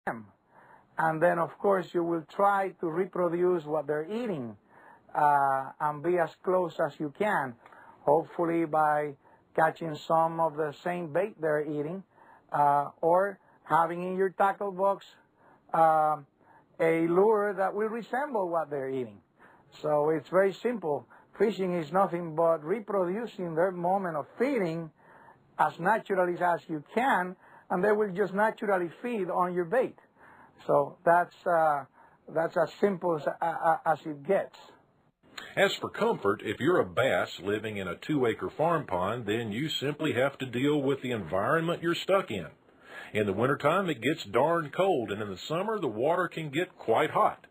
them. And then, of course, you will try to reproduce what they're eating and be as close as you can, hopefully by catching some of the same bait they're eating or having in your tackle box a lure that will resemble what they're eating. So it's very simple. Fishing is nothing but reproducing their moment of feeding as naturally as you can, and they will just naturally feed on your bait. So that's as simple as it gets. As for comfort, if you're a bass living in a 2-acre farm pond, then you simply have to deal with the environment you're stuck in. In the wintertime, it gets darn cold, and in the summer, the water can get quite hot.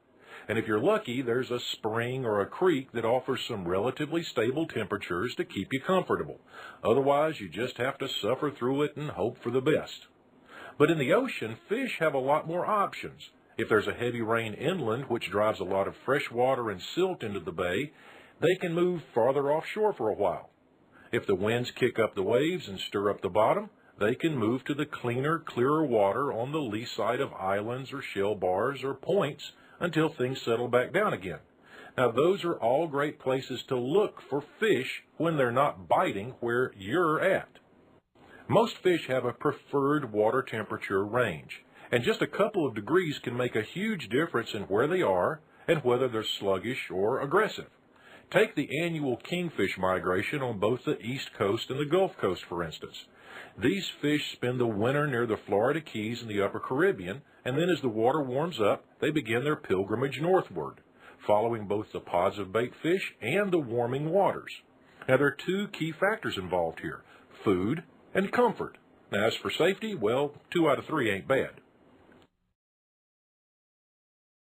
And if you're lucky, there's a spring or a creek that offers some relatively stable temperatures to keep you comfortable. Otherwise, you just have to suffer through it and hope for the best. But in the ocean, fish have a lot more options. If there's a heavy rain inland, which drives a lot of fresh water and silt into the bay, they can move farther offshore for a while. If the winds kick up the waves and stir up the bottom, they can move to the cleaner, clearer water on the lee side of islands or shell bars or points until things settle back down again. Now, those are all great places to look for fish when they're not biting where you're at. Most fish have a preferred water temperature range, and just a couple of degrees can make a huge difference in where they are and whether they're sluggish or aggressive. Take the annual kingfish migration on both the East Coast and the Gulf Coast, for instance. These fish spend the winter near the Florida Keys and the Upper Caribbean, and then as the water warms up, they begin their pilgrimage northward, following both the pods of bait fish and the warming waters. Now, there are two key factors involved here: food and comfort. Now, as for safety, well, 2 out of 3 ain't bad.